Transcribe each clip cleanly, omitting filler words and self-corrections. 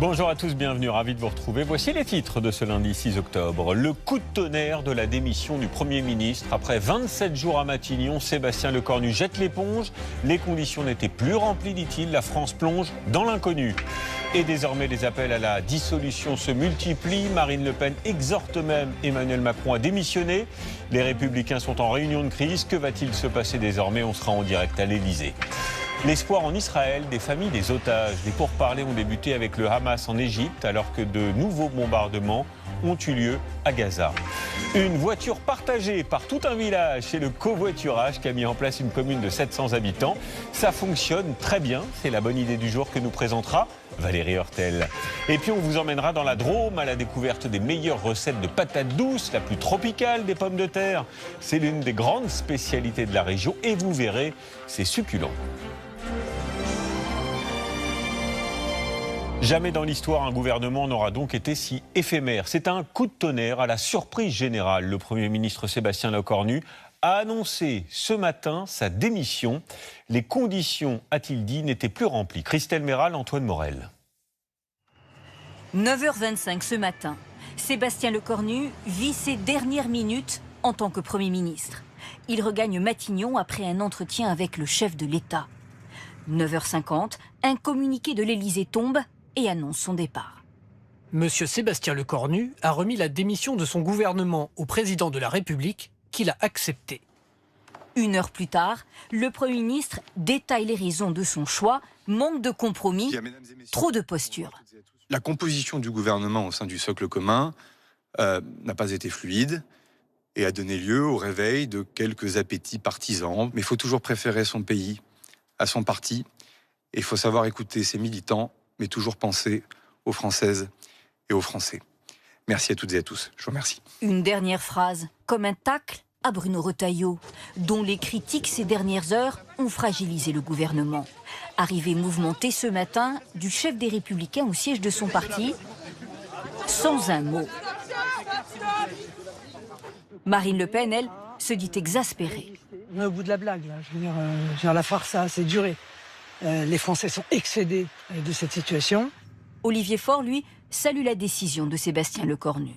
Bonjour à tous, bienvenue, ravi de vous retrouver. Voici les titres de ce lundi 6 octobre. Le coup de tonnerre de la démission du Premier ministre. Après 27 jours à Matignon, Sébastien Lecornu jette l'éponge. Les conditions n'étaient plus remplies, dit-il. La France plonge dans l'inconnu. Et désormais, les appels à la dissolution se multiplient. Marine Le Pen exhorte même Emmanuel Macron à démissionner. Les Républicains sont en réunion de crise. Que va-t-il se passer désormais? On sera en direct à l'Élysée. L'espoir en Israël des familles des otages. Les pourparlers ont débuté avec le Hamas en Égypte alors que de nouveaux bombardements ont eu lieu à Gaza. Une voiture partagée par tout un village, c'est le covoiturage qui a mis en place une commune de 700 habitants. Ça fonctionne très bien, c'est la bonne idée du jour que nous présentera Valérie Hurtel. Et puis on vous emmènera dans la Drôme à la découverte des meilleures recettes de patates douces, la plus tropicale des pommes de terre. C'est l'une des grandes spécialités de la région et vous verrez, c'est succulent. Jamais dans l'histoire un gouvernement n'aura donc été si éphémère. C'est un coup de tonnerre à la surprise générale. Le Premier ministre Sébastien Lecornu a annoncé ce matin sa démission. Les conditions, a-t-il dit, n'étaient plus remplies. Christelle Méral, Antoine Morel. 9h25 ce matin, Sébastien Lecornu vit ses dernières minutes en tant que Premier ministre. Il regagne Matignon après un entretien avec le chef de l'État. 9h50, un communiqué de l'Élysée tombe et annonce son départ. Monsieur Sébastien Lecornu a remis la démission de son gouvernement au président de la République, qui l'a accepté. Une heure plus tard, le Premier ministre détaille les raisons de son choix, manque de compromis, trop de posture. La composition du gouvernement au sein du socle commun n'a pas été fluide et a donné lieu au réveil de quelques appétits partisans. Mais il faut toujours préférer son pays à son parti et il faut savoir écouter ses militants, mais toujours penser aux Françaises et aux Français. Merci à toutes et à tous. Je vous remercie. Une dernière phrase, comme un tacle à Bruno Retailleau, dont les critiques ces dernières heures ont fragilisé le gouvernement. Arrivée mouvementée ce matin du chef des Républicains au siège de son parti, sans un mot. Marine Le Pen, elle, se dit exaspérée. On est au bout de la blague, là. Je veux dire, la farce a assez duré. Les Français sont excédés de cette situation. Olivier Faure, lui, salue la décision de Sébastien Lecornu.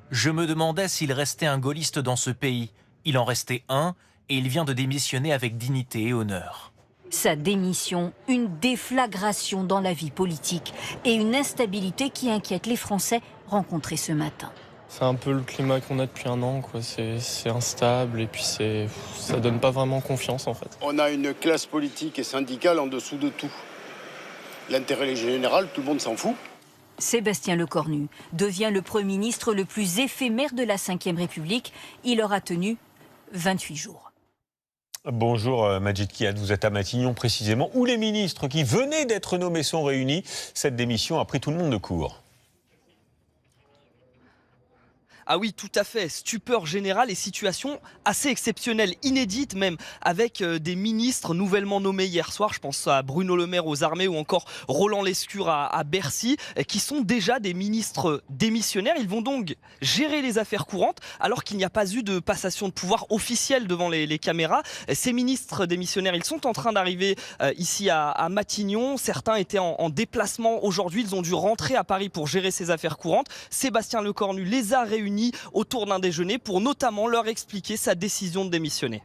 Je me demandais s'il restait un gaulliste dans ce pays. Il en restait un et il vient de démissionner avec dignité et honneur. Sa démission, une déflagration dans la vie politique et une instabilité qui inquiète les Français rencontrés ce matin. C'est un peu le climat qu'on a depuis un an, quoi. C'est instable et puis ça donne pas vraiment confiance en fait. On a une classe politique et syndicale en dessous de tout. L'intérêt général, tout le monde s'en fout. Sébastien Lecornu devient le Premier ministre le plus éphémère de la Ve République. Il aura tenu 28 jours. Bonjour Majid Kiad, vous êtes à Matignon précisément, où les ministres qui venaient d'être nommés sont réunis. Cette démission a pris tout le monde de court. Ah oui, tout à fait. Stupeur générale et situation assez exceptionnelle, inédite même, avec des ministres nouvellement nommés hier soir. Je pense à Bruno Le Maire aux armées ou encore Roland Lescure à Bercy, qui sont déjà des ministres démissionnaires. Ils vont donc gérer les affaires courantes alors qu'il n'y a pas eu de passation de pouvoir officielle devant les caméras. Ces ministres démissionnaires, ils sont en train d'arriver ici à Matignon. Certains étaient en déplacement aujourd'hui. Ils ont dû rentrer à Paris pour gérer ces affaires courantes. Sébastien Lecornu les a réunis autour d'un déjeuner pour notamment leur expliquer sa décision de démissionner.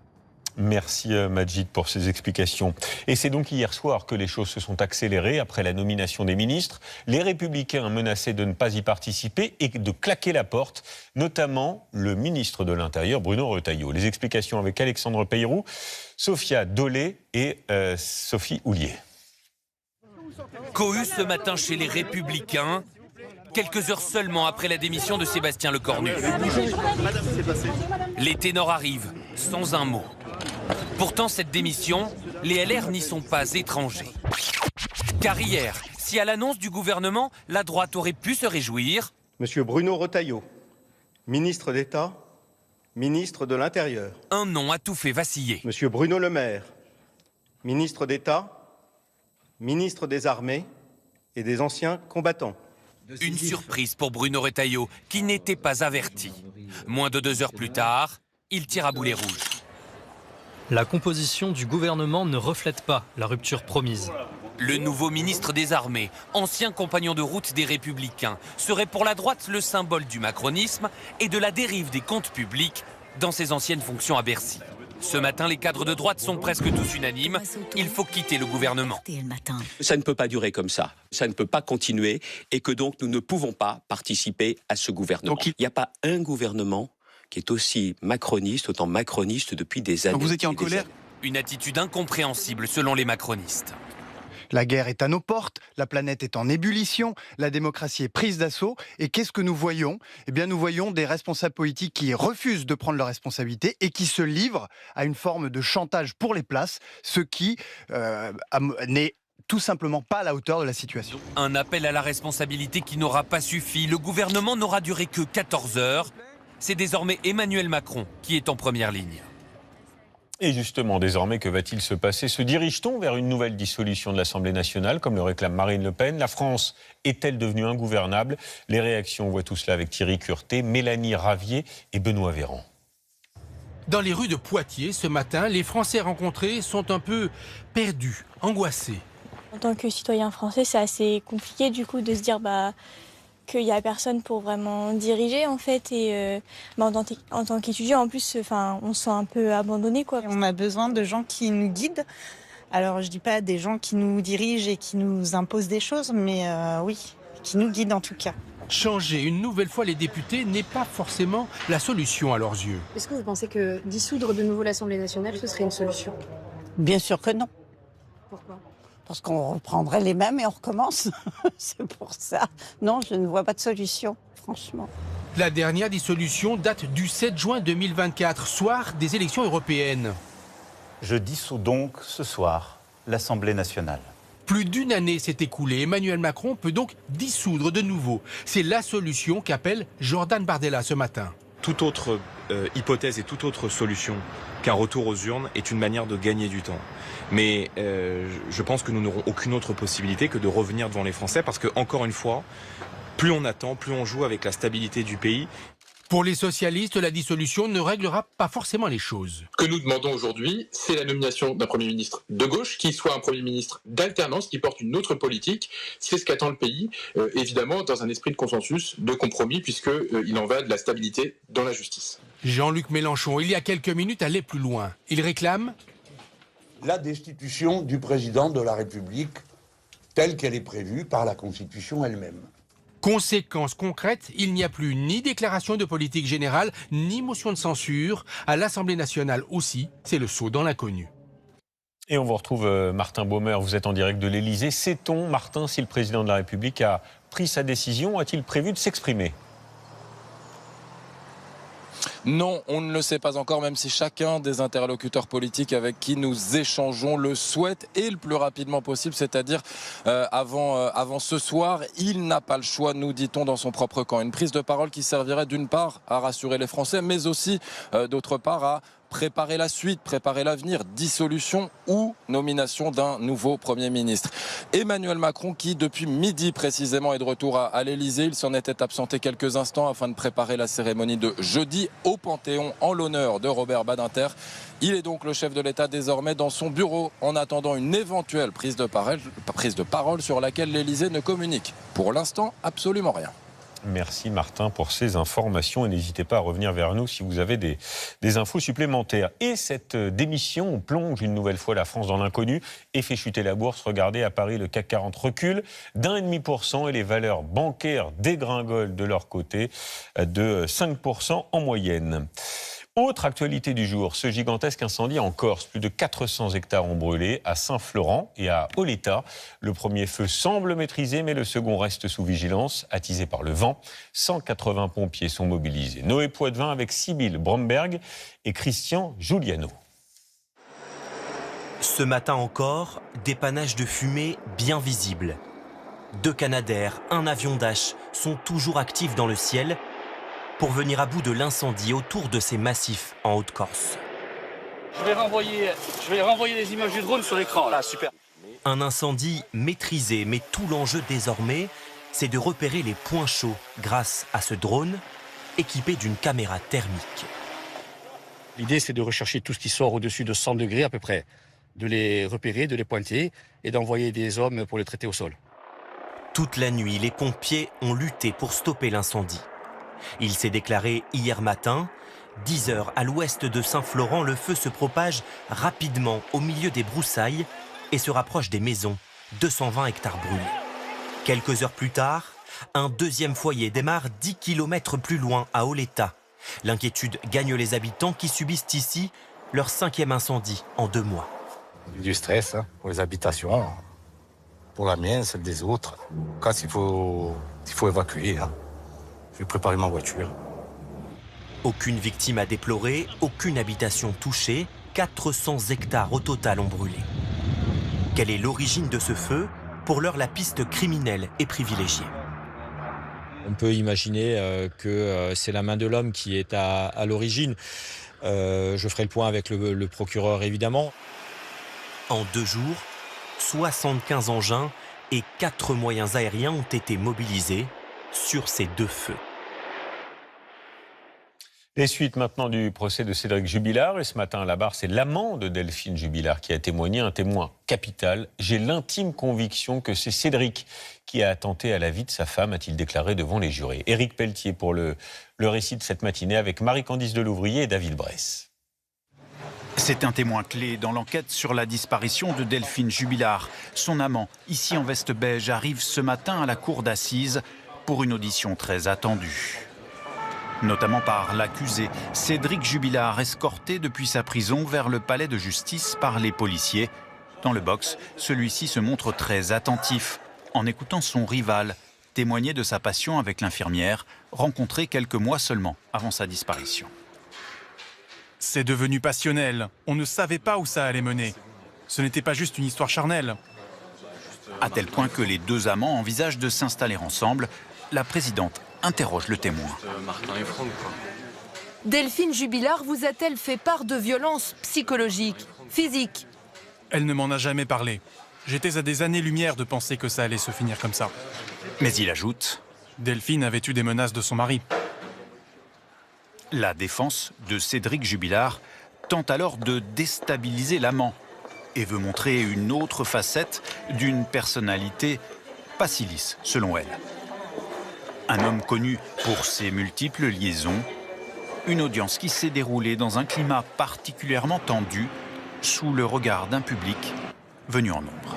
Merci Majid pour ces explications. Et c'est donc hier soir que les choses se sont accélérées après la nomination des ministres. Les Républicains menaçaient de ne pas y participer et de claquer la porte, notamment le ministre de l'Intérieur, Bruno Retailleau. Les explications avec Alexandre Peyrou, Sophia Dolé et Sophie Houlier. Cohue ce matin chez les Républicains, quelques heures seulement après la démission de Sébastien Lecornu. Les ténors arrivent, sans un mot. Pourtant, cette démission, les LR n'y sont pas étrangers. Car hier, si à l'annonce du gouvernement, la droite aurait pu se réjouir... Monsieur Bruno Retailleau, ministre d'État, ministre de l'Intérieur. Un nom a tout fait vaciller. Monsieur Bruno Le Maire, ministre d'État, ministre des Armées et des Anciens Combattants. Une surprise pour Bruno Retailleau, qui n'était pas averti. Moins de 2 heures plus tard, il tire à boulet rouge. La composition du gouvernement ne reflète pas la rupture promise. Le nouveau ministre des Armées, ancien compagnon de route des Républicains, serait pour la droite le symbole du macronisme et de la dérive des comptes publics dans ses anciennes fonctions à Bercy. Ce matin, les cadres de droite sont presque tous unanimes. Il faut quitter le gouvernement. Ça ne peut pas durer comme ça. Ça ne peut pas continuer et que donc nous ne pouvons pas participer à ce gouvernement. Donc, il n'y a pas un gouvernement qui est aussi macroniste, autant macroniste depuis des années. Donc vous étiez en colère ? Une attitude incompréhensible selon les macronistes. La guerre est à nos portes, la planète est en ébullition, la démocratie est prise d'assaut. Et qu'est-ce que nous voyons ? Eh bien, nous voyons des responsables politiques qui refusent de prendre leurs responsabilités et qui se livrent à une forme de chantage pour les places, ce qui n'est tout simplement pas à la hauteur de la situation. Un appel à la responsabilité qui n'aura pas suffi. Le gouvernement n'aura duré que 14 heures. C'est désormais Emmanuel Macron qui est en première ligne. Et justement, désormais, que va-t-il se passer ? Se dirige-t-on vers une nouvelle dissolution de l'Assemblée nationale, comme le réclame Marine Le Pen ? La France est-elle devenue ingouvernable ? Les réactions, on voit tout cela avec Thierry Curté, Mélanie Ravier et Benoît Véran. Dans les rues de Poitiers, ce matin, les Français rencontrés sont un peu perdus, angoissés. En tant que citoyen français, c'est assez compliqué du coup de se dire qu'il n'y a personne pour vraiment diriger en fait et en tant qu'étudiant en plus on se sent un peu abandonné quoi. On a besoin de gens qui nous guident. Alors je dis pas des gens qui nous dirigent et qui nous imposent des choses, mais oui, qui nous guident en tout cas. Changer une nouvelle fois les députés n'est pas forcément la solution à leurs yeux. Est-ce que vous pensez que dissoudre de nouveau l'Assemblée nationale, ce serait une solution ? Bien sûr que non. Pourquoi ? Parce qu'on reprendrait les mêmes et on recommence. C'est pour ça. Non, je ne vois pas de solution, franchement. La dernière dissolution date du 7 juin 2024, soir des élections européennes. Je dissous donc ce soir l'Assemblée nationale. Plus d'une année s'est écoulée. Emmanuel Macron peut donc dissoudre de nouveau. C'est la solution qu'appelle Jordan Bardella ce matin. Toute autre hypothèse et toute autre solution qu'un retour aux urnes est une manière de gagner du temps. Mais je pense que nous n'aurons aucune autre possibilité que de revenir devant les Français parce que, encore une fois, plus on attend, plus on joue avec la stabilité du pays. Pour les socialistes, la dissolution ne réglera pas forcément les choses. Ce que nous demandons aujourd'hui, c'est la nomination d'un Premier ministre de gauche, qui soit un Premier ministre d'alternance, qui porte une autre politique. C'est ce qu'attend le pays, évidemment, dans un esprit de consensus, de compromis, puisqu'il en va de la stabilité dans la justice. Jean-Luc Mélenchon, il y a quelques minutes, allait plus loin. Il réclame la destitution du président de la République telle qu'elle est prévue par la Constitution elle-même. Conséquence concrète, il n'y a plus ni déclaration de politique générale, ni motion de censure. À l'Assemblée nationale aussi, c'est le saut dans l'inconnu. Et on vous retrouve, Martin Baumer, vous êtes en direct de l'Élysée. Sait-on, Martin, si le président de la République a pris sa décision, a-t-il prévu de s'exprimer ? Non, on ne le sait pas encore, même si chacun des interlocuteurs politiques avec qui nous échangeons le souhaite et le plus rapidement possible, c'est-à-dire avant ce soir. Il n'a pas le choix, nous dit-on, dans son propre camp. Une prise de parole qui servirait d'une part à rassurer les Français, mais aussi d'autre part à préparer la suite, préparer l'avenir, dissolution ou nomination d'un nouveau Premier ministre. Emmanuel Macron qui, depuis midi précisément, est de retour à l'Élysée. Il s'en était absenté quelques instants afin de préparer la cérémonie de jeudi au Panthéon en l'honneur de Robert Badinter. Il est donc le chef de l'État désormais dans son bureau en attendant une éventuelle prise de parole sur laquelle l'Élysée ne communique. Pour l'instant, absolument rien. Merci Martin pour ces informations et n'hésitez pas à revenir vers nous si vous avez des infos supplémentaires. Et cette démission plonge une nouvelle fois la France dans l'inconnu et fait chuter la bourse. Regardez, à Paris, le CAC 40 recule d'1,5% et les valeurs bancaires dégringolent de leur côté de 5% en moyenne. Autre actualité du jour, ce gigantesque incendie en Corse. Plus de 400 hectares ont brûlé à Saint-Florent et à Oleta. Le premier feu semble maîtrisé, mais le second reste sous vigilance, attisé par le vent. 180 pompiers sont mobilisés. Noé Poitvin avec Sybille Bromberg et Christian Giuliano. Ce matin encore, des panaches de fumée bien visibles. 2 Canadair, un avion Dash sont toujours actifs dans le ciel pour venir à bout de l'incendie autour de ces massifs en Haute-Corse. Je vais renvoyer les images du drone sur l'écran, là, super. Un incendie maîtrisé, mais tout l'enjeu désormais, c'est de repérer les points chauds grâce à ce drone équipé d'une caméra thermique. L'idée, c'est de rechercher tout ce qui sort au-dessus de 100 degrés à peu près. de les repérer, de les pointer et d'envoyer des hommes pour les traiter au sol. Toute la nuit, les pompiers ont lutté pour stopper l'incendie. Il s'est déclaré hier matin. 10 heures à l'ouest de Saint-Florent, le feu se propage rapidement au milieu des broussailles et se rapproche des maisons. 220 hectares brûlés. Quelques heures plus tard, un deuxième foyer démarre 10 km plus loin, à Oleta. L'inquiétude gagne les habitants qui subissent ici leur 5e incendie en 2 mois. Du stress pour les habitations, pour la mienne, celle des autres. Quand il faut évacuer, je vais préparer ma voiture. Aucune victime à déplorer, aucune habitation touchée, 400 hectares au total ont brûlé. Quelle est l'origine de ce feu? Pour l'heure, la piste criminelle est privilégiée. On peut imaginer que c'est la main de l'homme qui est à l'origine. Je ferai le point avec le procureur, évidemment. En 2 jours, 75 engins et 4 moyens aériens ont été mobilisés sur ces 2 feux. Les suites maintenant du procès de Cédric Jubilard. Et ce matin à la barre, c'est l'amant de Delphine Jubilard qui a témoigné, un témoin capital. J'ai l'intime conviction que c'est Cédric qui a attenté à la vie de sa femme, a-t-il déclaré devant les jurés. Éric Pelletier pour le récit de cette matinée avec Marie-Candice Delouvrier et David Bress. C'est un témoin clé dans l'enquête sur la disparition de Delphine Jubilard. Son amant, ici en veste beige, arrive ce matin à la cour d'assises pour une audition très attendue. Notamment par l'accusé, Cédric Jubilard, escorté depuis sa prison vers le palais de justice par les policiers. Dans le box, celui-ci se montre très attentif, en écoutant son rival témoigner de sa passion avec l'infirmière, rencontrée quelques mois seulement avant sa disparition. C'est devenu passionnel. On ne savait pas où ça allait mener. Ce n'était pas juste une histoire charnelle. À tel point que les 2 amants envisagent de s'installer ensemble. La présidente interroge le témoin. Martin et Franck, quoi. Delphine Jubilard vous a-t-elle fait part de violences psychologiques, physiques? Elle ne m'en a jamais parlé. J'étais à des années-lumière de penser que ça allait se finir comme ça. Mais il ajoute... Delphine avait eu des menaces de son mari. La défense de Cédric Jubilard tente alors de déstabiliser l'amant et veut montrer une autre facette d'une personnalité pas si lisse, selon elle. Un homme connu pour ses multiples liaisons. Une audience qui s'est déroulée dans un climat particulièrement tendu, sous le regard d'un public venu en nombre.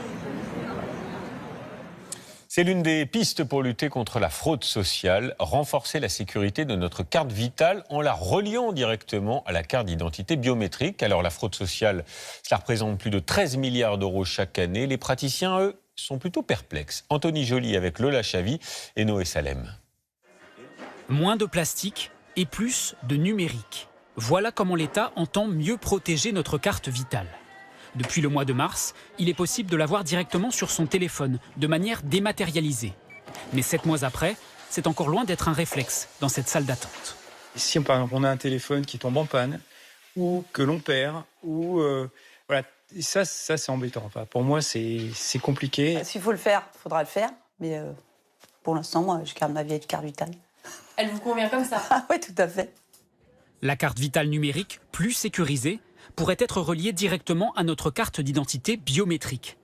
C'est l'une des pistes pour lutter contre la fraude sociale, renforcer la sécurité de notre carte vitale en la reliant directement à la carte d'identité biométrique. Alors la fraude sociale, cela représente plus de 13 milliards d'euros chaque année. Les praticiens, eux, sont plutôt perplexes. Anthony Joly avec Lola Chavy et Noé Salem. Moins de plastique et plus de numérique. Voilà comment l'État entend mieux protéger notre carte vitale. Depuis le mois de mars, il est possible de l'avoir directement sur son téléphone, de manière dématérialisée. Mais 7 mois après, c'est encore loin d'être un réflexe dans cette salle d'attente. Si par exemple on a un téléphone qui tombe en panne, ou que l'on perd, ou voilà, ça c'est embêtant. Enfin, pour moi c'est compliqué. S'il faut le faire, il faudra le faire. Mais pour l'instant, moi, je garde ma vieille carte vitale. Elle vous convient comme ça? Ah oui, tout à fait. La carte vitale numérique, plus sécurisée, pourrait être reliée directement à notre carte d'identité biométrique.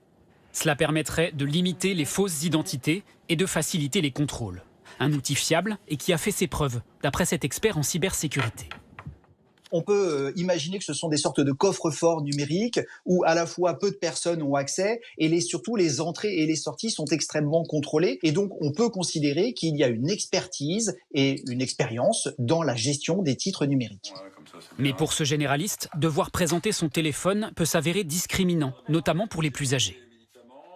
Cela permettrait de limiter les fausses identités et de faciliter les contrôles. Un outil fiable et qui a fait ses preuves, d'après cet expert en cybersécurité. On peut imaginer que ce sont des sortes de coffres-forts numériques où à la fois peu de personnes ont accès et surtout les entrées et les sorties sont extrêmement contrôlées. Et donc on peut considérer qu'il y a une expertise et une expérience dans la gestion des titres numériques. Mais pour ce généraliste, devoir présenter son téléphone peut s'avérer discriminant, notamment pour les plus âgés.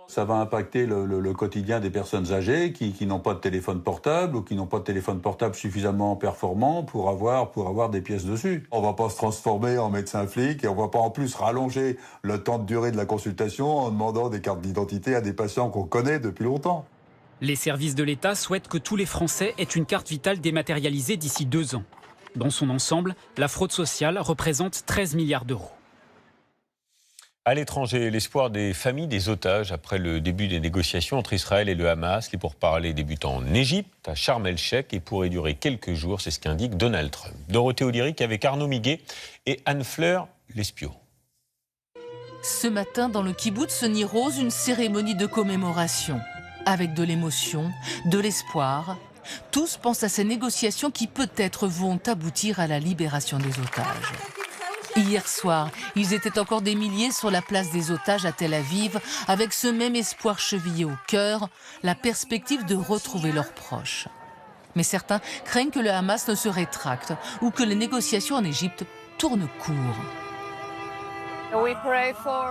Ça va impacter le quotidien des personnes âgées qui n'ont pas de téléphone portable ou qui n'ont pas de téléphone portable suffisamment performant pour avoir des pièces dessus. On ne va pas se transformer en médecin flic et on ne va pas en plus rallonger le temps de durée de la consultation en demandant des cartes d'identité à des patients qu'on connaît depuis longtemps. Les services de l'État souhaitent que tous les Français aient une carte vitale dématérialisée d'ici 2 ans. Dans son ensemble, la fraude sociale représente 13 milliards d'euros. À l'étranger, l'espoir des familles des otages après le début des négociations entre Israël et le Hamas. Les pourparlers débutent en Égypte, à Sharm el-Sheikh, et pourraient durer quelques jours, c'est ce qu'indique Donald Trump. Dorothée Olyric avec Arnaud Miguet et Anne-Fleur Lespiot. Ce matin, dans le kibboutz Nir Oz, une cérémonie de commémoration. Avec de l'émotion, de l'espoir. Tous pensent à ces négociations qui peut-être vont aboutir à la libération des otages. Hier soir, ils étaient encore des milliers sur la place des otages à Tel Aviv, avec ce même espoir chevillé au cœur, la perspective de retrouver leurs proches. Mais certains craignent que le Hamas ne se rétracte ou que les négociations en Égypte tournent court.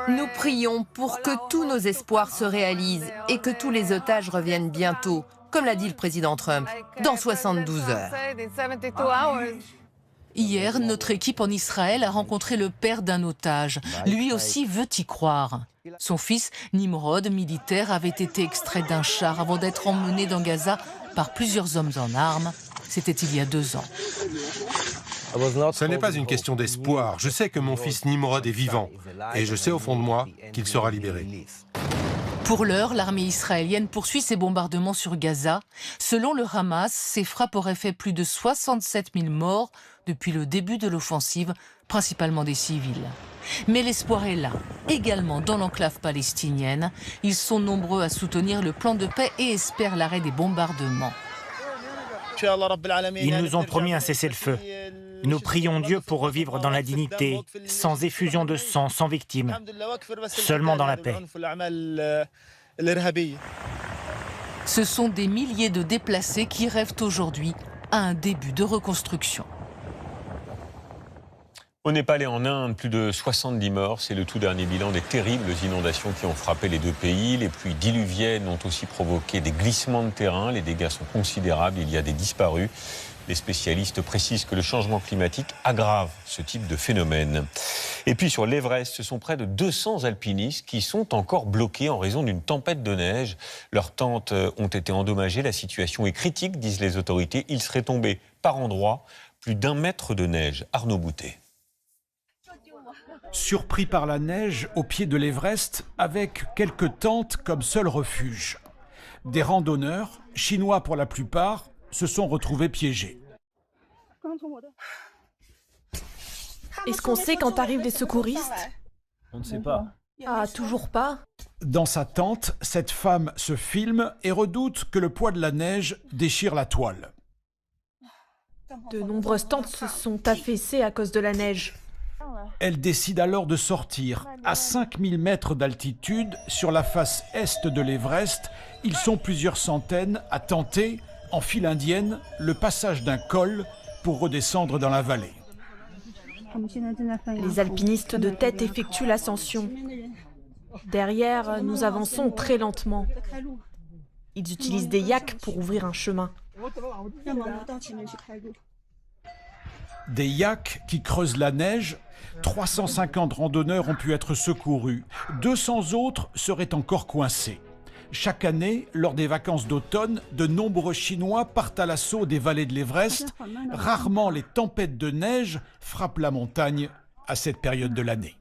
Nous prions pour que tous nos espoirs se réalisent et que tous les otages reviennent bientôt, comme l'a dit le président Trump, dans 72 heures. Hier, notre équipe en Israël a rencontré le père d'un otage. Lui aussi veut y croire. Son fils, Nimrod, militaire, avait été extrait d'un char avant d'être emmené dans Gaza par plusieurs hommes en armes. C'était il y a 2 ans. Ce n'est pas une question d'espoir. Je sais que mon fils Nimrod est vivant. Et je sais au fond de moi qu'il sera libéré. Pour l'heure, l'armée israélienne poursuit ses bombardements sur Gaza. Selon le Hamas, ces frappes auraient fait plus de 67 000 morts depuis le début de l'offensive, principalement des civils. Mais l'espoir est là, également dans l'enclave palestinienne. Ils sont nombreux à soutenir le plan de paix et espèrent l'arrêt des bombardements. Ils nous ont promis un cessez-le-feu. Nous prions Dieu pour revivre dans la dignité, sans effusion de sang, sans victimes, seulement dans la paix. Ce sont des milliers de déplacés qui rêvent aujourd'hui à un début de reconstruction. Au Népal et en Inde, plus de 70 morts. C'est le tout dernier bilan des terribles inondations qui ont frappé les 2 pays. Les pluies diluviennes ont aussi provoqué des glissements de terrain. Les dégâts sont considérables. Il y a des disparus. Les spécialistes précisent que le changement climatique aggrave ce type de phénomène. Et puis sur l'Everest, ce sont près de 200 alpinistes qui sont encore bloqués en raison d'une tempête de neige. Leurs tentes ont été endommagées. La situation est critique, disent les autorités. Il serait tombé par endroits plus d'1 mètre de neige. Arnaud Boutet. Surpris par la neige au pied de l'Everest, avec quelques tentes comme seul refuge. Des randonneurs, chinois pour la plupart, se sont retrouvés piégés. Est-ce qu'on sait quand arrivent les secouristes? On ne sait pas. Ah, toujours pas? Dans sa tente, cette femme se filme et redoute que le poids de la neige déchire la toile. De nombreuses tentes se sont affaissées à cause de la neige. Elle décide alors de sortir. À 5000 mètres d'altitude, sur la face est de l'Everest, ils sont plusieurs centaines à tenter, en file indienne, le passage d'un col pour redescendre dans la vallée. Les alpinistes de tête effectuent l'ascension. Derrière, nous avançons très lentement. Ils utilisent des yaks pour ouvrir un chemin. Des yaks qui creusent la neige, 350 randonneurs ont pu être secourus. 200 autres seraient encore coincés. Chaque année, lors des vacances d'automne, de nombreux Chinois partent à l'assaut des vallées de l'Everest. Rarement les tempêtes de neige frappent la montagne à cette période de l'année.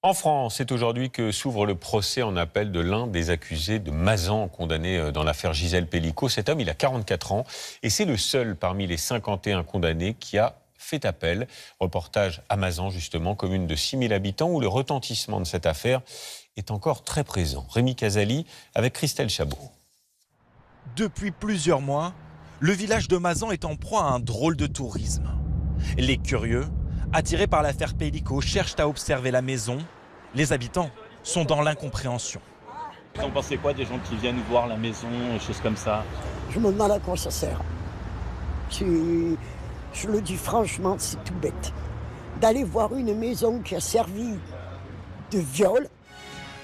En France, c'est aujourd'hui que s'ouvre le procès en appel de l'un des accusés de Mazan, condamné dans l'affaire Gisèle Pelicot. Cet homme, il a 44 ans et c'est le seul parmi les 51 condamnés qui a fait appel. Reportage à Mazan, justement, commune de 6000 habitants, où le retentissement de cette affaire est encore très présent. Rémi Casali avec Christelle Chabot. Depuis plusieurs mois, le village de Mazan est en proie à un drôle de tourisme. Les curieux, attirés par l'affaire Pelicot, cherchent à observer la maison. Les habitants sont dans l'incompréhension. Vous en pensez quoi des gens qui viennent voir la maison, des choses comme ça? Je me demande à quoi ça sert. Je le dis franchement, c'est tout bête. D'aller voir une maison qui a servi de viol.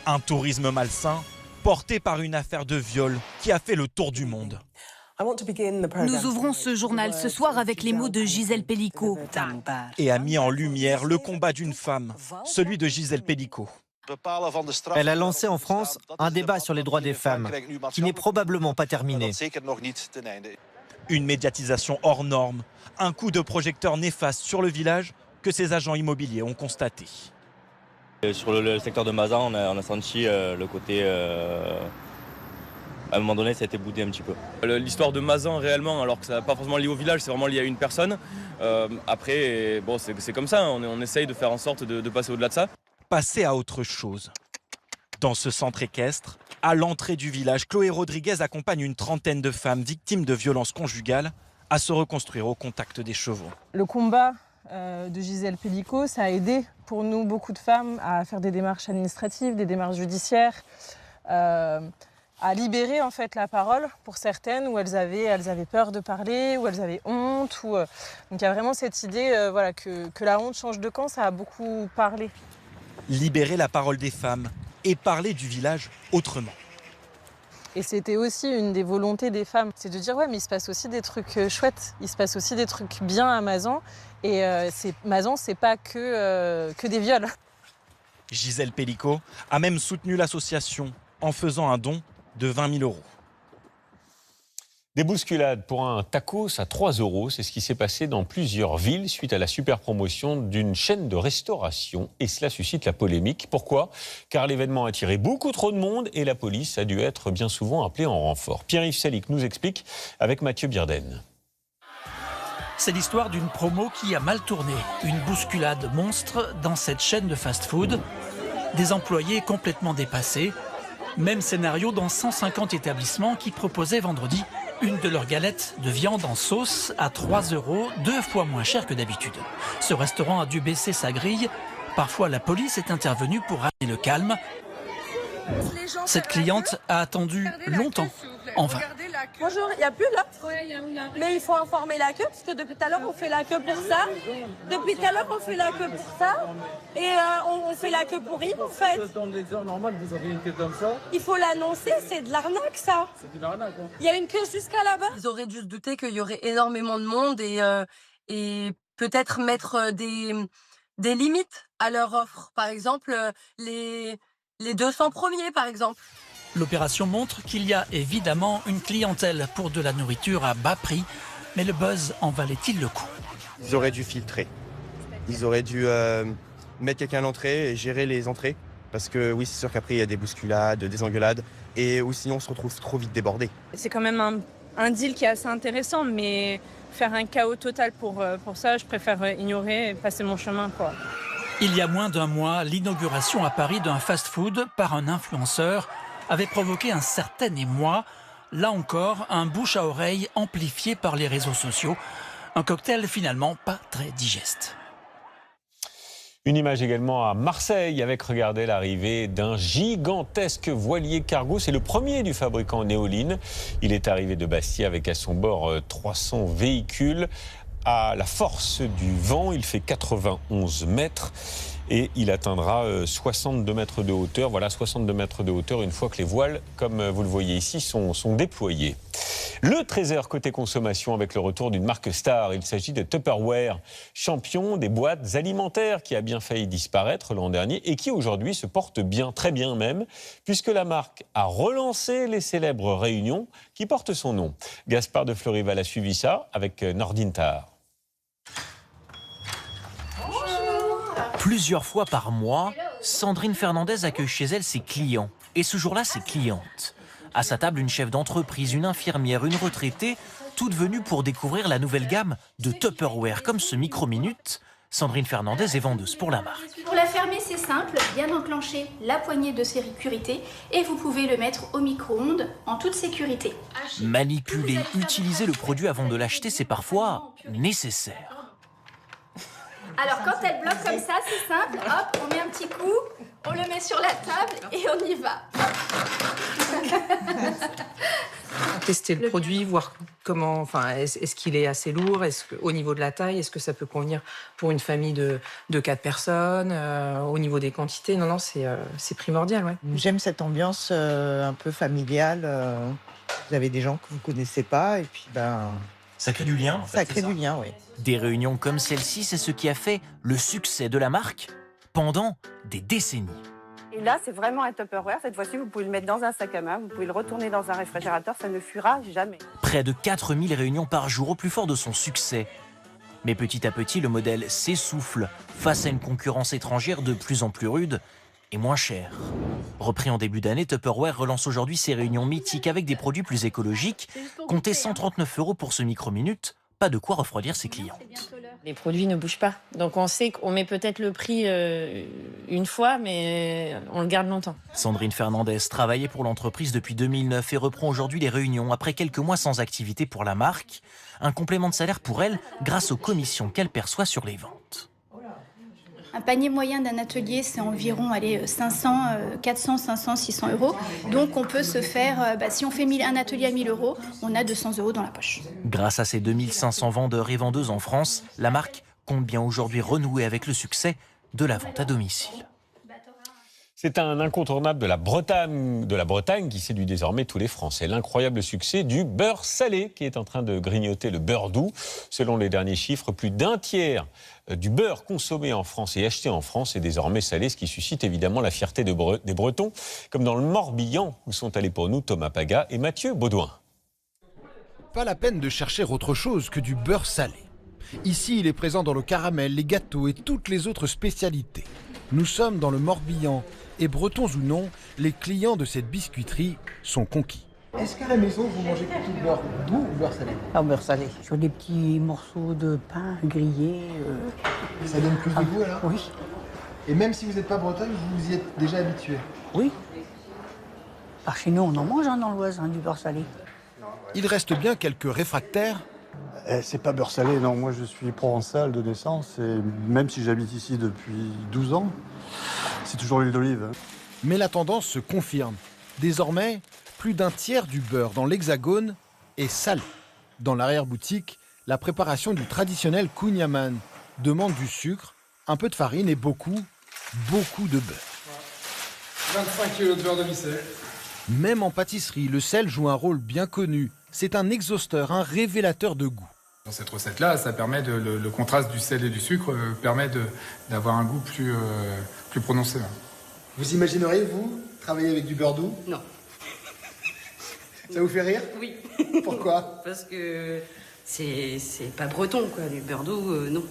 Un tourisme malsain porté par une affaire de viol qui a fait le tour du monde. Nous ouvrons ce journal ce soir avec les mots de Gisèle Pelicot. Et a mis en lumière le combat d'une femme, celui de Gisèle Pelicot. Elle a lancé en France un débat sur les droits des femmes, qui n'est probablement pas terminé. Une médiatisation hors norme, un coup de projecteur néfaste sur le village que ces agents immobiliers ont constaté. Sur le secteur de Mazan, on a senti le côté... à un moment donné, ça a été boudé un petit peu. L'histoire de Mazan, réellement, alors que ça n'est pas forcément lié au village, c'est vraiment lié à une personne. Après, bon, c'est comme ça, on essaye de faire en sorte de passer au-delà de ça. passer à autre chose. Dans ce centre équestre, à l'entrée du village, Chloé Rodriguez accompagne une trentaine de femmes victimes de violences conjugales à se reconstruire au contact des chevaux. Le combat de Gisèle Pelicot, ça a aidé pour nous beaucoup de femmes à faire des démarches administratives, des démarches judiciaires, à libérer en fait la parole pour certaines où elles avaient peur de parler, où elles avaient honte. Donc il y a vraiment cette idée que la honte change de camp, ça a beaucoup parlé. Libérer la parole des femmes et parler du village autrement. Et c'était aussi une des volontés des femmes, c'est de dire ouais mais il se passe aussi des trucs chouettes, il se passe aussi des trucs bien à Mazan et Mazan c'est pas que des viols. Gisèle Pelicot a même soutenu l'association en faisant un don de 20 000 €. Des bousculades pour un tacos à 3 €, c'est ce qui s'est passé dans plusieurs villes suite à la super promotion d'une chaîne de restauration. Et cela suscite la polémique. Pourquoi ? Car l'événement a attiré beaucoup trop de monde et la police a dû être bien souvent appelée en renfort. Pierre-Yves Salic nous explique avec Mathieu Bierden. C'est l'histoire d'une promo qui a mal tourné. Une bousculade monstre dans cette chaîne de fast-food. Des employés complètement dépassés. Même scénario dans 150 établissements qui proposaient vendredi une de leurs galettes de viande en sauce à 3 €, 2 fois moins cher que d'habitude. Ce restaurant a dû baisser sa grille. Parfois, la police est intervenue pour ramener le calme. Cette cliente a attendu longtemps, en vain. Bonjour, il n'y a plus l'offre. Mais il faut informer la queue, parce que depuis tout à l'heure, on fait la queue pour ça. Depuis tout à l'heure, on fait la queue pour ça. Et on fait la queue pour rien, en fait. Dans des heures normales, vous avez une queue comme ça. Il faut l'annoncer, c'est de l'arnaque, ça. C'est de l'arnaque, hein. Il y a une queue jusqu'à là-bas. Ils auraient dû se douter qu'il y aurait énormément de monde et peut-être mettre des limites à leur offre. Par exemple, les 200 premiers, par exemple. L'opération montre qu'il y a évidemment une clientèle pour de la nourriture à bas prix, mais le buzz en valait-il le coup ? Ils auraient dû filtrer. Ils auraient dû mettre quelqu'un à l'entrée et gérer les entrées. Parce que oui, c'est sûr qu'après, il y a des bousculades, des engueulades, ou sinon on se retrouve trop vite débordé. C'est quand même un deal qui est assez intéressant, mais faire un chaos total pour ça, je préfère ignorer et passer mon chemin, quoi. Il y a moins d'un mois, l'inauguration à Paris d'un fast-food par un influenceur avait provoqué un certain émoi. Là encore, un bouche à oreille amplifié par les réseaux sociaux. Un cocktail finalement pas très digeste. Une image également à Marseille avec, regardez, l'arrivée d'un gigantesque voilier cargo. C'est le premier du fabricant Néoline. Il est arrivé de Bastia avec à son bord 300 véhicules. À la force du vent, il fait 91 mètres et il atteindra 62 mètres de hauteur. Voilà, 62 mètres de hauteur une fois que les voiles, comme vous le voyez ici, sont déployées. Le trésor côté consommation avec le retour d'une marque star. Il s'agit de Tupperware, champion des boîtes alimentaires qui a bien failli disparaître l'an dernier et qui aujourd'hui se porte bien, très bien même, puisque la marque a relancé les célèbres réunions qui portent son nom. Gaspard de Florival a suivi ça avec Nordine Tahar. Plusieurs fois par mois, Sandrine Fernandez accueille chez elle ses clients. Et ce jour-là, ses clientes. À sa table, une chef d'entreprise, une infirmière, une retraitée, toutes venues pour découvrir la nouvelle gamme de Tupperware, comme ce micro-minute. Sandrine Fernandez est vendeuse pour la marque. Pour la fermer, c'est simple, bien enclencher la poignée de sécurité et vous pouvez le mettre au micro-ondes en toute sécurité. Manipuler, utiliser le produit avant de l'acheter, c'est parfois nécessaire. Alors quand elle bloque comme ça, c'est simple, hop, on met un petit coup, on le met sur la table et on y va. Tester le produit, voir comment, est-ce qu'il est assez lourd, au niveau de la taille, est-ce que ça peut convenir pour une famille de 4 personnes, au niveau des quantités, non, c'est primordial, ouais. J'aime cette ambiance un peu familiale, vous avez des gens que vous connaissez pas et puis ça crée du lien, en fait. Ça crée du lien, oui. Des réunions comme celle-ci, c'est ce qui a fait le succès de la marque pendant des décennies. Et là, c'est vraiment un Tupperware. Cette fois-ci, vous pouvez le mettre dans un sac à main, vous pouvez le retourner dans un réfrigérateur, ça ne fuira jamais. Près de 4000 réunions par jour au plus fort de son succès. Mais petit à petit, le modèle s'essouffle face à une concurrence étrangère de plus en plus rude et moins chère. Repris en début d'année, Tupperware relance aujourd'hui ses réunions mythiques avec des produits plus écologiques. Comptez 139 € pour ce micro-minute, pas de quoi refroidir ses clients. Les produits ne bougent pas. Donc on sait qu'on met peut-être le prix une fois, mais on le garde longtemps. Sandrine Fernandez travaillait pour l'entreprise depuis 2009 et reprend aujourd'hui les réunions après quelques mois sans activité pour la marque. Un complément de salaire pour elle grâce aux commissions qu'elle perçoit sur les ventes. Un panier moyen d'un atelier, c'est environ 400, 500, 600 euros. Donc on peut se faire, si on fait un atelier à 1000 euros, on a 200 euros dans la poche. Grâce à ses 2500 vendeurs et vendeuses en France, la marque compte bien aujourd'hui renouer avec le succès de la vente à domicile. C'est un incontournable de la Bretagne qui séduit désormais tous les Français. L'incroyable succès du beurre salé qui est en train de grignoter le beurre doux. Selon les derniers chiffres, plus d'un tiers du beurre consommé en France et acheté en France est désormais salé, ce qui suscite évidemment la fierté des Bretons, comme dans le Morbihan où sont allés pour nous Thomas Paga et Mathieu Baudouin. Pas la peine de chercher autre chose que du beurre salé. Ici, il est présent dans le caramel, les gâteaux et toutes les autres spécialités. Nous sommes dans le Morbihan. Et bretons ou non, les clients de cette biscuiterie sont conquis. Est-ce qu'à la maison, vous mangez plutôt du beurre doux ou beurre salé? Ah, beurre salé. Sur des petits morceaux de pain grillés. Ça donne plus de goût alors? Oui. Et même si vous n'êtes pas bretonne, vous vous y êtes déjà habitué? Oui. Par chez nous, on en mange dans l'Oise, du beurre salé. Il reste bien quelques réfractaires. C'est pas beurre salé, non. Moi, je suis provençal de naissance et même si j'habite ici depuis 12 ans, c'est toujours l'huile d'olive. Mais la tendance se confirme. Désormais, plus d'un tiers du beurre dans l'Hexagone est salé. Dans l'arrière-boutique, la préparation du traditionnel kouign-amann demande du sucre, un peu de farine et beaucoup de beurre. 25 kg de beurre demi-sel. Même en pâtisserie, le sel joue un rôle bien connu. C'est un exhausteur, un révélateur de goût. Dans cette recette-là, ça permet le contraste du sel et du sucre permet d'avoir un goût plus prononcé. Vous imagineriez, vous, travailler avec du beurre doux? Non. Ça vous fait rire? Oui. Pourquoi? Parce que c'est pas breton, quoi. Du beurre doux, non.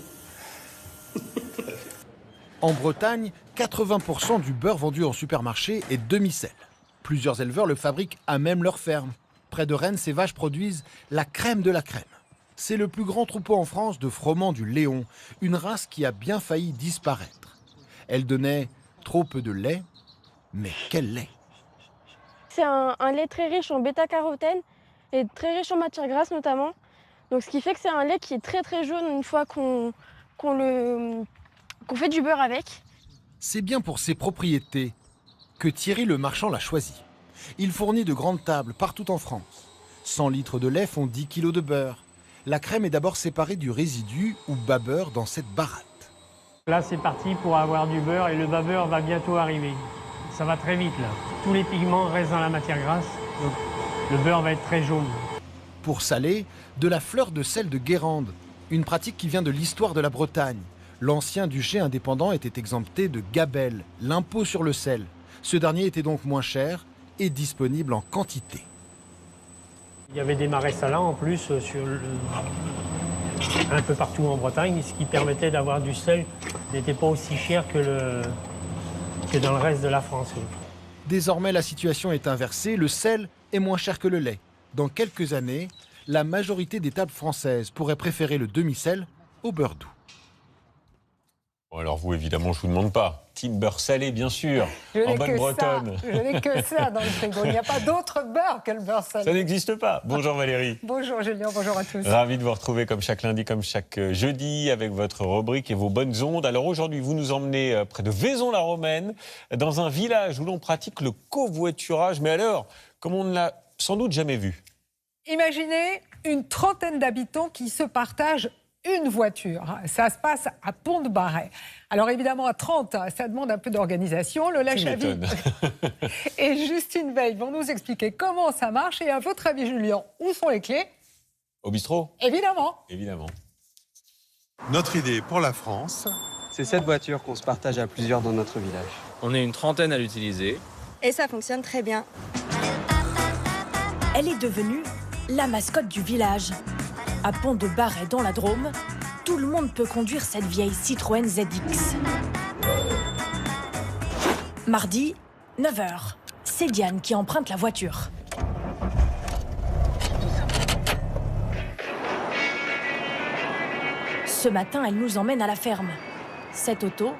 En Bretagne, 80% du beurre vendu en supermarché est demi-sel. Plusieurs éleveurs le fabriquent à même leur ferme. Près de Rennes, ces vaches produisent la crème de la crème. C'est le plus grand troupeau en France de froment du Léon, une race qui a bien failli disparaître. Elle donnait trop peu de lait, mais quel lait! C'est un lait très riche en bêta-carotène et très riche en matière grasse notamment. Donc ce qui fait que c'est un lait qui est très très jaune une fois qu'on fait du beurre avec. C'est bien pour ses propriétés que Thierry le Marchand l'a choisi. Il fournit de grandes tables partout en France. 100 litres de lait font 10 kilos de beurre. La crème est d'abord séparée du résidu ou bas-beurre dans cette baratte. Là, c'est parti pour avoir du beurre et le bas-beurre va bientôt arriver. Ça va très vite là. Tous les pigments restent dans la matière grasse, donc le beurre va être très jaune. Pour saler, de la fleur de sel de Guérande, une pratique qui vient de l'histoire de la Bretagne. L'ancien duché indépendant était exempté de gabelle, l'impôt sur le sel. Ce dernier était donc moins cher et disponible en quantité. Il y avait des marais salants en plus un peu partout en Bretagne, ce qui permettait d'avoir du sel n'était pas aussi cher que dans le reste de la France. Désormais, la situation est inversée. Le sel est moins cher que le lait. Dans quelques années, la majorité des tables françaises pourraient préférer le demi-sel au beurre doux. Bon, alors vous, évidemment, je ne vous demande pas. Team beurre salé, bien sûr, en bonne bretonne. Je n'ai que ça dans le frigo. Il n'y a pas d'autre beurre que le beurre salé. Ça n'existe pas. Bonjour Valérie. Bonjour Julien, bonjour à tous. Ravi de vous retrouver comme chaque lundi, comme chaque jeudi, avec votre rubrique et vos bonnes ondes. Alors aujourd'hui, vous nous emmenez près de Vaison-la-Romaine, dans un village où l'on pratique le covoiturage. Mais alors, comme on ne l'a sans doute jamais vu. Imaginez une 30aine d'habitants qui se partagent une voiture. Ça se passe à Pont-de-Barret. Alors évidemment, à 30, ça demande un peu d'organisation. Lola Chavy et Justine Veil vont nous expliquer comment ça marche. Et à votre avis, Julien, où sont les clés? Au bistrot. Évidemment. Évidemment. Notre idée pour la France, c'est cette voiture qu'on se partage à plusieurs dans notre village. On est une 30aine à l'utiliser. Et ça fonctionne très bien. Elle est devenue la mascotte du village. À Pont-de-Barret dans la Drôme, tout le monde peut conduire cette vieille Citroën ZX. Mardi, 9h, c'est Diane qui emprunte la voiture. Ce matin, elle nous emmène à la ferme. Cette auto,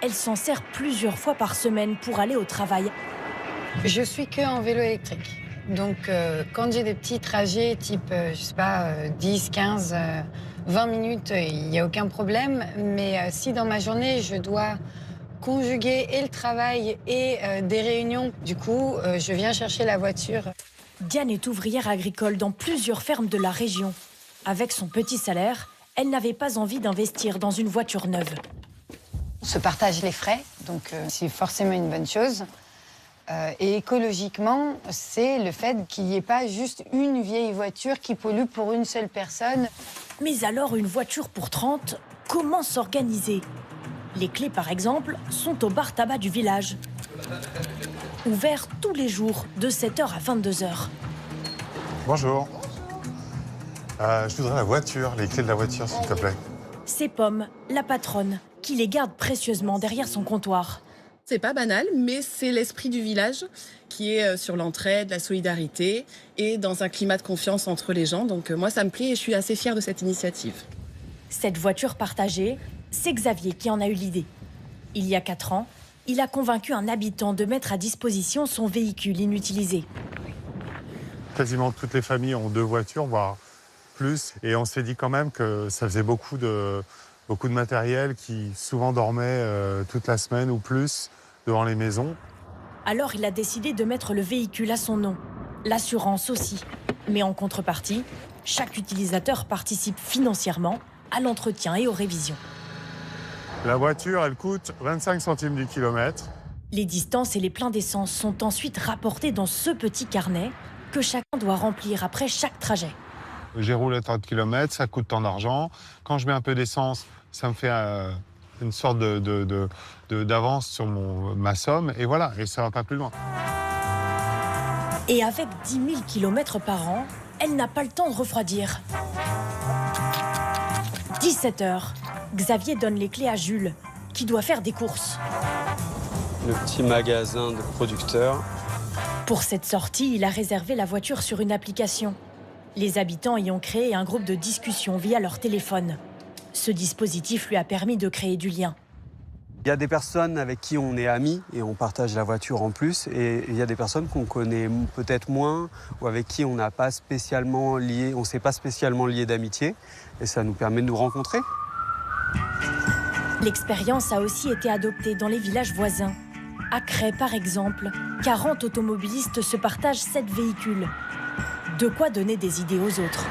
elle s'en sert plusieurs fois par semaine pour aller au travail. Je suis que en vélo électrique. Donc, quand j'ai des petits trajets type, je sais pas, 10, 15, 20 minutes, il n'y a aucun problème. Mais si dans ma journée, je dois conjuguer et le travail et des réunions, du coup, je viens chercher la voiture. Diane est ouvrière agricole dans plusieurs fermes de la région. Avec son petit salaire, elle n'avait pas envie d'investir dans une voiture neuve. On se partage les frais, donc c'est forcément une bonne chose. Et écologiquement, c'est le fait qu'il n'y ait pas juste une vieille voiture qui pollue pour une seule personne. Mais alors, une voiture pour 30, comment s'organiser? Les clés, par exemple, sont au bar tabac du village. Ouvert tous les jours, de 7h à 22h. Bonjour. Je voudrais la voiture, les clés de la voiture, s'il te plaît. C'est Pomme, la patronne, qui les garde précieusement derrière son comptoir. C'est pas banal, mais c'est l'esprit du village qui est sur l'entraide, la solidarité et dans un climat de confiance entre les gens. Donc moi, ça me plaît et je suis assez fière de cette initiative. Cette voiture partagée, c'est Xavier qui en a eu l'idée. Il y a 4 ans, il a convaincu un habitant de mettre à disposition son véhicule inutilisé. Quasiment toutes les familles ont 2 voitures, voire plus. Et on s'est dit quand même que ça faisait beaucoup de matériel qui souvent dormait toute la semaine ou plus devant les maisons. Alors il a décidé de mettre le véhicule à son nom, l'assurance aussi. Mais en contrepartie, chaque utilisateur participe financièrement à l'entretien et aux révisions. La voiture, elle coûte 25 centimes du kilomètre. Les distances et les pleins d'essence sont ensuite rapportés dans ce petit carnet que chacun doit remplir après chaque trajet. J'ai roulé 30 km, ça coûte tant d'argent. Quand je mets un peu d'essence, ça me fait une sorte d'avance sur ma somme. Et voilà, et ça va pas plus loin. Et avec 10 000 km par an, elle n'a pas le temps de refroidir. 17h, Xavier donne les clés à Jules, qui doit faire des courses. Le petit magasin de producteurs. Pour cette sortie, il a réservé la voiture sur une application. Les habitants y ont créé un groupe de discussion via leur téléphone. Ce dispositif lui a permis de créer du lien. Il y a des personnes avec qui on est amis et on partage la voiture en plus. Et il y a des personnes qu'on connaît peut-être moins ou avec qui on n'a pas spécialement lié, on s'est pas spécialement lié d'amitié. Et ça nous permet de nous rencontrer. L'expérience a aussi été adoptée dans les villages voisins. À Cray, par exemple, 40 automobilistes se partagent 7 véhicules. De quoi donner des idées aux autres.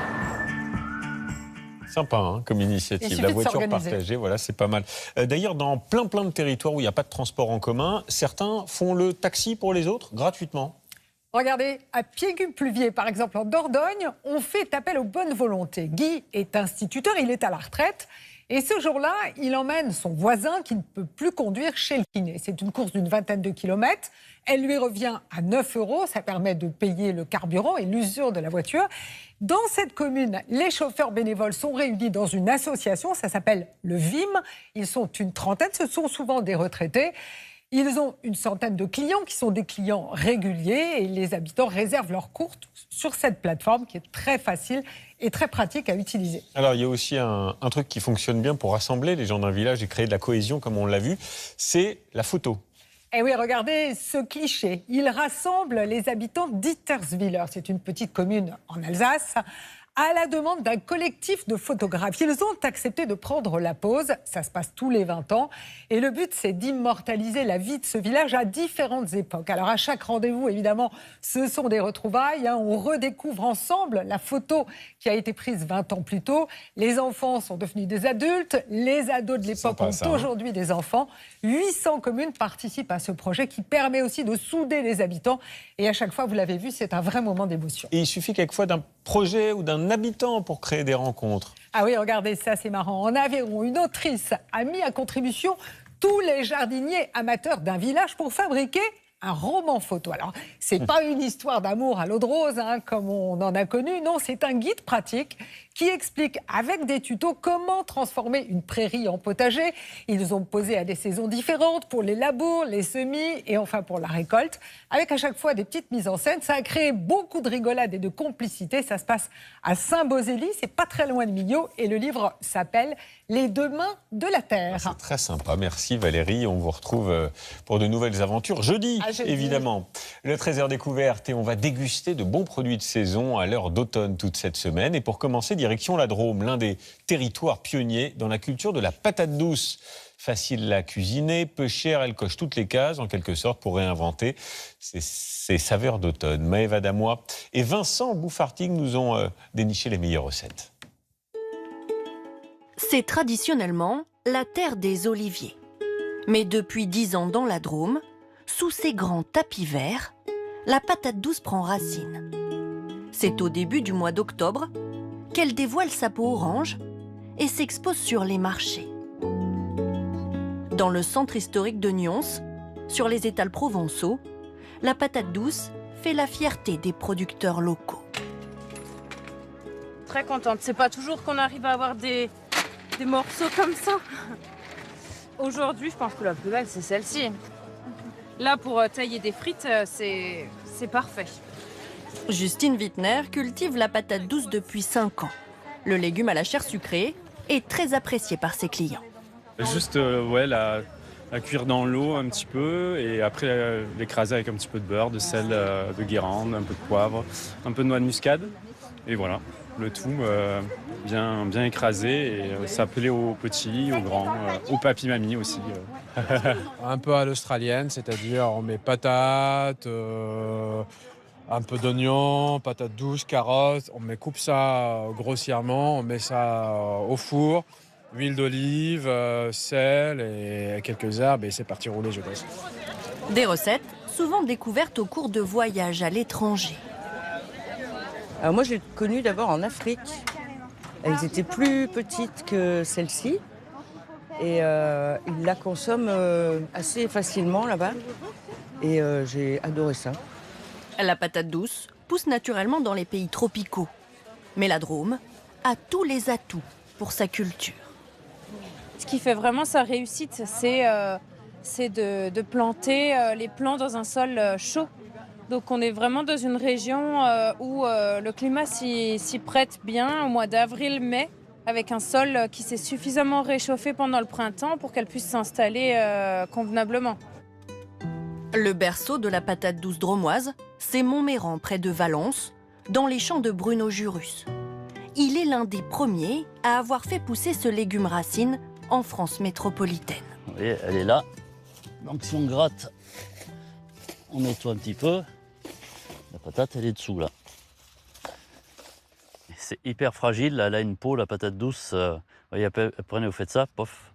Sympa hein, comme initiative, la voiture partagée, voilà, c'est pas mal. D'ailleurs, dans plein de territoires où il n'y a pas de transport en commun, certains font le taxi pour les autres gratuitement. Regardez, à Piégut-Pluviers, par exemple, en Dordogne, on fait appel aux bonnes volontés. Guy est instituteur, il est à la retraite. Et ce jour-là, il emmène son voisin qui ne peut plus conduire chez le kiné. C'est une course d'une 20aine de kilomètres. Elle lui revient à 9 €. Ça permet de payer le carburant et l'usure de la voiture. Dans cette commune, les chauffeurs bénévoles sont réunis dans une association. Ça s'appelle le VIM. Ils sont une trentaine. Ce sont souvent des retraités. Ils ont une centaine de clients qui sont des clients réguliers et les habitants réservent leurs courses sur cette plateforme qui est très facile et très pratique à utiliser. Alors il y a aussi un truc qui fonctionne bien pour rassembler les gens d'un village et créer de la cohésion comme on l'a vu, c'est la photo. Et oui, regardez ce cliché. Il rassemble les habitants d'Itterswiller. C'est une petite commune en Alsace. À la demande d'un collectif de photographes. Ils ont accepté de prendre la pause. Ça se passe tous les 20 ans. Et le but, c'est d'immortaliser la vie de ce village à différentes époques. Alors, à chaque rendez-vous, évidemment, ce sont des retrouvailles. On redécouvre ensemble la photo qui a été prise 20 ans plus tôt. Les enfants sont devenus des adultes. Les ados de l'époque ont aujourd'hui des enfants. 800 communes participent à ce projet qui permet aussi de souder les habitants. Et à chaque fois, vous l'avez vu, c'est un vrai moment d'émotion. Et il suffit quelquefois d'un projet ou d'un habitant pour créer des rencontres. Ah oui, regardez ça, c'est marrant. En Aveyron, une autrice a mis à contribution tous les jardiniers amateurs d'un village pour fabriquer un roman photo. Alors, c'est pas une histoire d'amour à l'eau de rose, comme on en a connu. Non, c'est un guide pratique qui explique avec des tutos comment transformer une prairie en potager. Ils ont posé à des saisons différentes pour les labours, les semis et enfin pour la récolte. Avec à chaque fois des petites mises en scène, ça a créé beaucoup de rigolade et de complicité. Ça se passe à Saint-Beauzély, c'est pas très loin de Millau et le livre s'appelle « Les deux mains de la terre ». C'est très sympa, merci Valérie. On vous retrouve pour de nouvelles aventures jeudi, évidemment. Le 13h découverte et on va déguster de bons produits de saison à l'heure d'automne toute cette semaine. Et pour commencer, direction la Drôme, l'un des territoires pionniers dans la culture de la patate douce. Facile à cuisiner, peu cher, elle coche toutes les cases en quelque sorte pour réinventer ces saveurs d'automne. Maëva Damois et Vincent Bouffarting nous ont déniché les meilleures recettes. C'est traditionnellement la terre des oliviers. Mais depuis 10 ans dans la Drôme, sous ces grands tapis verts, la patate douce prend racine. C'est au début du mois d'octobre qu'elle dévoile sa peau orange et s'expose sur les marchés. Dans le centre historique de Nyons, sur les étals provençaux, la patate douce fait la fierté des producteurs locaux. Très contente. C'est pas toujours qu'on arrive à avoir des morceaux comme ça. Aujourd'hui, je pense que la plus belle, c'est celle-ci. Là, pour tailler des frites, c'est parfait. Justine Wittner cultive la patate douce depuis 5 ans. Le légume à la chair sucrée est très apprécié par ses clients. Juste la cuire dans l'eau un petit peu et après l'écraser avec un petit peu de beurre, de sel, de Guérande, un peu de poivre, un peu de noix de muscade. Et voilà, le tout bien écrasé et ça plaît aux petits, aux grands, aux papy-mamies aussi. Un peu à l'australienne, c'est-à-dire on met patates, un peu d'oignon, patates douces, carottes, on coupe ça grossièrement, on met ça au four. Huile d'olive, sel et quelques herbes et c'est parti rouler, je pense. Des recettes souvent découvertes au cours de voyages à l'étranger. Moi, je l'ai connue d'abord en Afrique. Elles étaient plus petites que celles-ci et ils la consomment assez facilement là-bas et j'ai adoré ça. La patate douce pousse naturellement dans les pays tropicaux. Mais la Drôme a tous les atouts pour sa culture. Ce qui fait vraiment sa réussite, c'est de planter les plants dans un sol chaud. Donc on est vraiment dans une région où le climat s'y prête bien au mois d'avril-mai, avec un sol qui s'est suffisamment réchauffé pendant le printemps pour qu'elle puisse s'installer convenablement. Le berceau de la patate douce drômoise, c'est Montméran, près de Valence, dans les champs de Bruno Jurus. Il est l'un des premiers à avoir fait pousser ce légume racine en France métropolitaine. Vous voyez, elle est là. Donc si on gratte, on nettoie un petit peu. La patate, elle est dessous là. C'est hyper fragile, elle a une peau, la patate douce. Vous voyez, après vous faites ça, pof.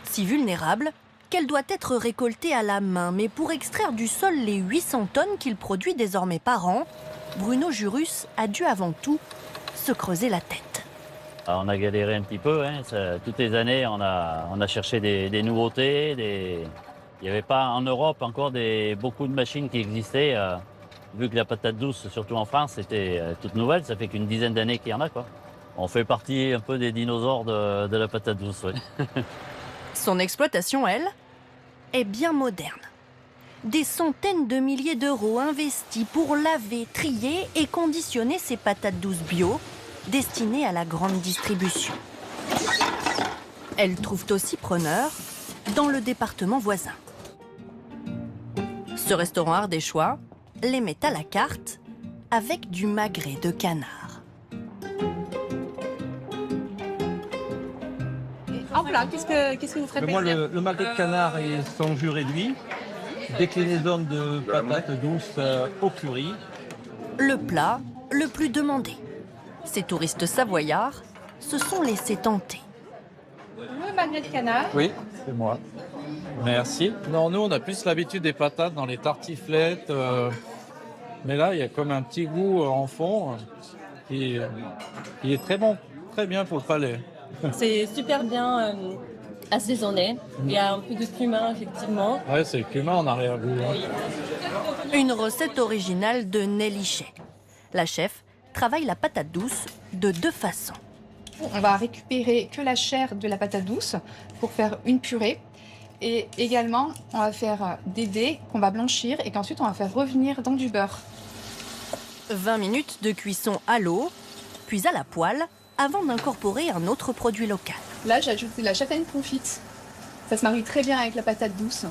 Si vulnérable qu'elle doit être récoltée à la main. Mais pour extraire du sol les 800 tonnes qu'il produit désormais par an, Bruno Jurus a dû avant tout se creuser la tête. On a galéré un petit peu, toutes les années on a cherché des nouveautés. Il n'y avait pas en Europe encore beaucoup de machines qui existaient. Vu que la patate douce, surtout en France, c'était toute nouvelle, ça fait qu'une dizaine d'années qu'il y en a, quoi. On fait partie un peu des dinosaures de la patate douce. Ouais. Son exploitation, elle, est bien moderne. Des centaines de milliers d'euros investis pour laver, trier et conditionner ces patates douces bio destinées à la grande distribution. Elles trouvent aussi preneur dans le département voisin. Ce restaurant ardéchois les met à la carte avec du magret de canard. En plat, qu'est-ce que vous préférez? Moi, le magret de canard et son jus réduit, déclinaison de patates douces au curry. Le plat le plus demandé. Ces touristes savoyards se sont laissés tenter. Le magret de canard. Oui, c'est moi. Merci. Non, nous, on a plus l'habitude des patates dans les tartiflettes. Mais là, il y a comme un petit goût en fond qui est très bon, très bien pour le palais. C'est super bien assaisonné. Il y a un peu de cumin, effectivement. Oui, c'est le cumin en arrière-goût. Une recette originale de Nelly Chet. La chef travaille la patate douce de 2 façons. On va récupérer que la chair de la patate douce pour faire une purée. Et également, on va faire des dés qu'on va blanchir et qu'ensuite on va faire revenir dans du beurre. 20 minutes de cuisson à l'eau, puis à la poêle, avant d'incorporer un autre produit local. Là, j'ai ajouté de la châtaigne confite. Ça se marie très bien avec la patate douce.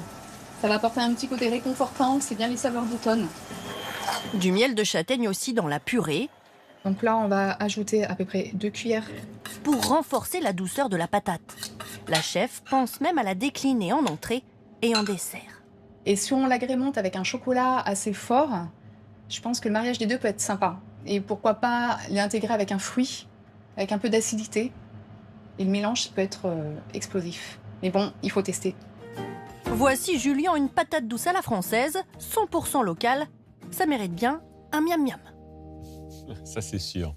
Ça va apporter un petit côté réconfortant, c'est bien les saveurs d'automne. Du miel de châtaigne aussi dans la purée. Donc là, on va ajouter à peu près 2 cuillères. Pour renforcer la douceur de la patate. La chef pense même à la décliner en entrée et en dessert. Et si on l'agrémente avec un chocolat assez fort, je pense que le mariage des deux peut être sympa. Et pourquoi pas l'intégrer avec un fruit, avec un peu d'acidité. Et le mélange peut être explosif. Mais bon, il faut tester. Voici Julien, une patate douce à la française, 100% locale. Ça mérite bien un miam miam. Ça, c'est sûr.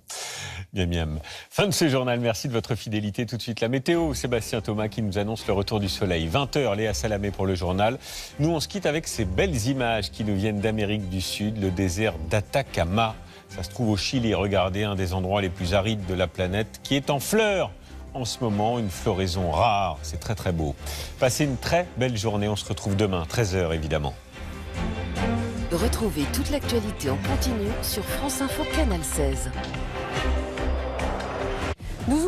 Miam miam. Fin de ce journal. Merci de votre fidélité. Tout de suite, la météo. Sébastien Thomas qui nous annonce le retour du soleil. 20h, Léa Salamé pour le journal. Nous, on se quitte avec ces belles images qui nous viennent d'Amérique du Sud, le désert d'Atacama. Ça se trouve au Chili. Regardez, un des endroits les plus arides de la planète qui est en fleurs. En ce moment, une floraison rare. C'est très, très beau. Passez une très belle journée. On se retrouve demain, 13h évidemment. Retrouvez toute l'actualité en continu sur France Info Canal 16.